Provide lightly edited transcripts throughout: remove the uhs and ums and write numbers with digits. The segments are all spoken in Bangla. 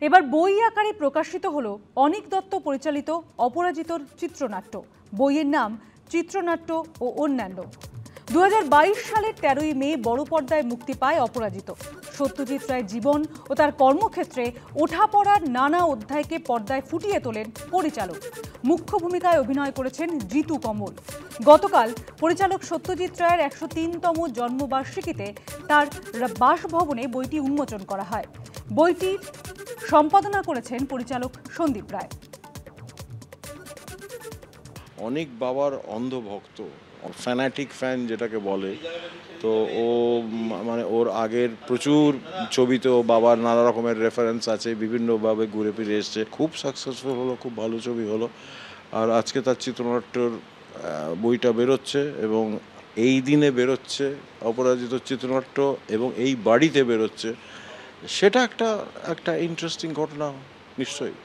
এবার বই আকারে প্রকাশিত হলো অনিক দত্ত পরিচালিত অপরাজিতর চিত্রনাট্য। বইয়ের নাম চিত্রনাট্য ও অন্যান্য। 2022 সালের 13ই মে বড় পর্দায় মুক্তি পায় অপরাজিত। সত্যজিৎ রায়ের জীবন ও তার কর্মক্ষেত্রে ওঠাপড়ার নানা অধ্যায়কে পর্দায় ফুটিয়ে তোলেন পরিচালক। মুখ্য ভূমিকায় অভিনয় করেছেন জিতু কমল। গতকাল পরিচালক সত্যজিৎ রায়ের 103তম জন্মবার্ষিকীতে তার বাসভবনে বইটি উন্মোচন করা হয়। বইটির সম্পাদনা করেছেন পরিচালক সন্দীপ রায়। অনেক বাবার অন্ধভক্ত, ফ্যানাটিক ফ্যান যেটাকে বলে, তো ও মানে ওর আগের প্রচুর ছবিতে বাবার নানা রকমের রেফারেন্স আছে, বিভিন্নভাবে ঘুরে ফিরে এসছে, খুব সাকসেসফুল হলো, খুব ভালো ছবি হলো। আর আজকে তার চিত্রনাট্যর বইটা বেরোচ্ছে এবং এই দিনে বেরোচ্ছে অপরাজিত চিত্রনাট্য এবং এই বাড়িতে বেরোচ্ছে, সেটা একটা ইন্টারেস্টিং ঘটনা নিশ্চয়ই।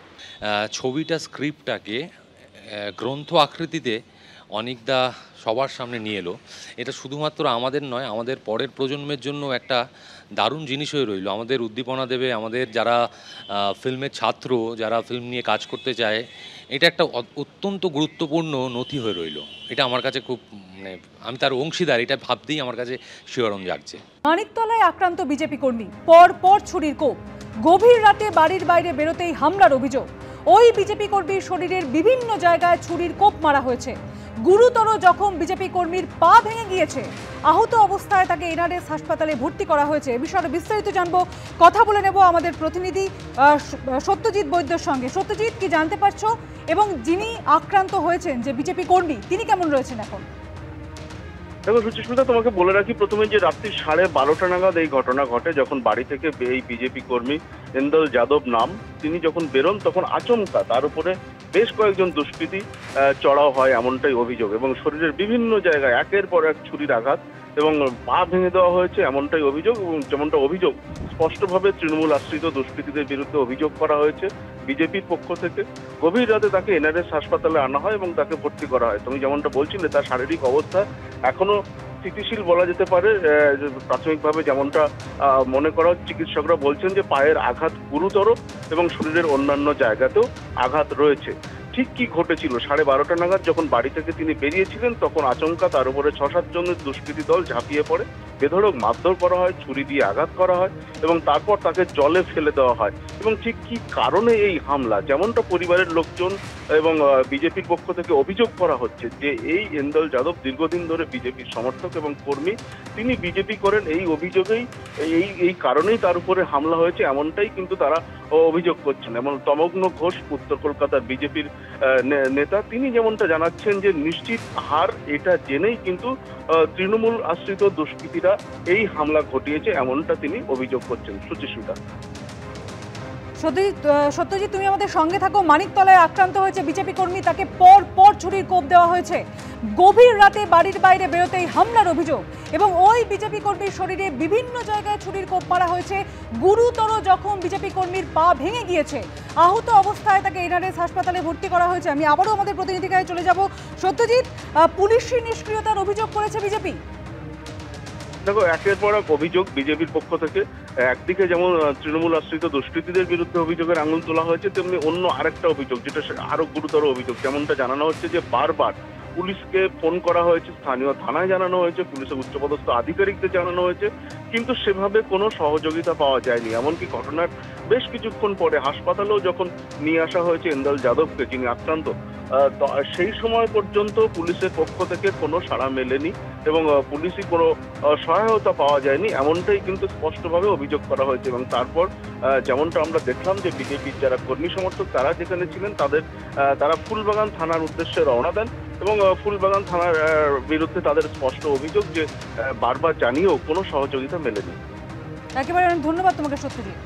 ছবিটা স্ক্রিপ্টটাকে গ্রন্থ আকৃতিতে অনেকটা সবার সামনে নিয়ে এলো। এটা শুধুমাত্র আমাদের নয়, আমাদের পরের প্রজন্মের জন্য একটা দারুণ জিনিস হয়ে রইল। আমাদের উদ্দীপনা দেবে, আমাদের যারা ফিল্মের ছাত্র, যারা ফিল্ম নিয়ে কাজ করতে চায়, এটা একটা অত্যন্ত গুরুত্বপূর্ণ নথি হয়ে রইল। এটা আমার কাছে খুব আমি তার অংশীদার, এটা ভাবতেই আমার কাছে শিহরণ জাগছে। মানিকতলায় আক্রান্ত বিজেপি কর্মী, পর ছুরির কোপ। গভীর রাতে বাড়ির বাইরে বেরোতেই হামলার অভিযোগ। ওই বিজেপি কর্মীর শরীরের বিভিন্ন জায়গায় ছুরির কোপ মারা হয়েছে। গুরুতর জখম বিজেপি কর্মীর পা ভেঙে গিয়েছে। আহত অবস্থায় তাকে এনআরএস হাসপাতালে ভর্তি করা হয়েছে। এ বিষয়ে বিস্তারিত জানবো, কথা বলে নেব আমাদের প্রতিনিধি সত্যজিৎ বৈদ্যর সঙ্গে। সত্যজিৎ, কি জানতে পারছো এবং যিনি আক্রান্ত হয়েছেন যে বিজেপি কর্মী, তিনি কেমন রয়েছেন এখন? দেখো সুচিস্মিতা, তোমাকে বলে রাখি প্রথমে যে রাত্রি 12:30 নাগাদ এই ঘটনা ঘটে, যখন বাড়ি থেকে এই বিজেপি কর্মী এন্দল যাদব নাম, তিনি যখন বেরোন তখন আচমকা তার উপরে বেশ কয়েকজন দুষ্কৃতী চড়াও হয়, এমনটাই অভিযোগ। এবং শরীরের বিভিন্ন জায়গায় একের পর এক ছুরির আঘাত এবং পা ভেঙে দেওয়া হয়েছে, এমনটাই অভিযোগ। এবং যেমনটা অভিযোগ, স্পষ্টভাবে তৃণমূল আশ্রিত দুষ্কৃতীদের বিরুদ্ধে অভিযোগ করা হয়েছে বিজেপির পক্ষ থেকে। গভীর রাতে তাকে এনআরএস হাসপাতালে আনা হয় এবং তাকে ভর্তি করা হয়। তুমি যেমনটা বলছিলে, তার শারীরিক অবস্থা এখনো স্থিতিশীল বলা যেতে পারে। প্রাথমিকভাবে যেমনটা মনে করা হচ্ছে, চিকিৎসকরা বলছেন যে পায়ের আঘাত গুরুতর এবং শরীরের অন্যান্য জায়গাতেও আঘাত রয়েছে। ঠিক কি ঘটেছিল, 12:30 নাগাদ যখন বাড়ি থেকে তিনি বেরিয়েছিলেন, তখন আচমকা তার উপরে 6-7 জনের দুষ্কৃতী দল ঝাঁপিয়ে পড়ে, বেধড়ক মারধর করা হয়, ছুরি দিয়ে আঘাত করা হয় এবং তারপর তাকে জলে ফেলে দেওয়া হয়। এবং ঠিক কি কারণে এই হামলা, যেমনটা পরিবারের লোকজন এবং বিজেপির পক্ষ থেকে অভিযোগ করা হচ্ছে যে এই এন্দল যাদব দীর্ঘদিন ধরে বিজেপির সমর্থক এবং কর্মী, তিনি বিজেপি করেন, এই অভিযোগেই এই কারণেই তার উপরে হামলা হয়েছে, এমনটাই কিন্তু তারা অভিযোগ করছেন। এবং তমগ্ন ঘোষ, উত্তর কলকাতার বিজেপির নেতা, তিনি যেমনটা জানাচ্ছেন যে নিশ্চিত হার এটা জেনেই কিন্তু তৃণমূল আশ্রিত দুষ্কৃতীরা এই হামলা ঘটিয়েছে, এমনটা তিনি অভিযোগ করছেন। সুচিস্মিতা। সত্যজিৎ, তুমি আমাদের সঙ্গে থাকো। মানিকতলায় আক্রান্ত হয়েছে বিজেপি কর্মী, তাকে পর ছুরির কোপ দেওয়া হয়েছে। গভীর রাতে বাড়ির বাইরে বেরোতেই হামলার অভিযোগ এবং ওই বিজেপি কর্মীর শরীরে বিভিন্ন জায়গায় ছুরির কোপ মারা হয়েছে। গুরুতর জখম বিজেপি কর্মীর পা ভেঙে গিয়েছে। আহত অবস্থায় তাকে এনআরএস হাসপাতালে ভর্তি করা হয়েছে। আমি আবারও আমাদের প্রতিনিধির কাছে চলে যাব। সত্যজিৎ, পুলিশি নিষ্ক্রিয়তার অভিযোগ করেছে বিজেপি। দেখো, একের পর এক অভিযোগ বিজেপির পক্ষ থেকে। একদিকে যেমন তৃণমূল আশ্রিত দুষ্কৃতীদের বিরুদ্ধে অভিযোগের আঙুল তোলা হয়েছে, তেমনি অন্য আরেকটা অভিযোগ, যেটা আরো গুরুতর অভিযোগ, যেমনটা জানানো হচ্ছে যে বারবার পুলিশকে ফোন করা হয়েছে, স্থানীয় থানায় জানানো হয়েছে, পুলিশের উচ্চপদস্থ আধিকারিকদের জানানো হয়েছে, কিন্তু সেভাবে কোনো সহযোগিতা পাওয়া যায়নি। এমনকি ঘটনার বেশ কিছুক্ষণ পরে হাসপাতালেও যখন নিয়ে আসা হয়েছে এন্দল যাদবকে, যিনি আক্রান্ত, সেই সময় পর্যন্ত পুলিশের পক্ষ থেকে কোনো সাড়া মেলেনি এবং পুলিশি কোনো সহায়তা পাওয়া যায়নি, এমনটাই কিন্তু স্পষ্টভাবে অভিযোগ করা হয়েছে। এবং তারপর যেমনটা আমরা দেখলাম যে বিজেপির যারা কর্মী সমর্থক তারা যেখানে ছিলেন, তারা ফুলবাগান থানার উদ্দেশ্যে রওনা দেন এবং ফুলবাগান থানার বিরুদ্ধে তাদের স্পষ্ট অভিযোগ যে বারবার জানিয়েও কোনো সহযোগিতা মেলেনি। একেবারে ধন্যবাদ তোমাকে সত্যজিৎ।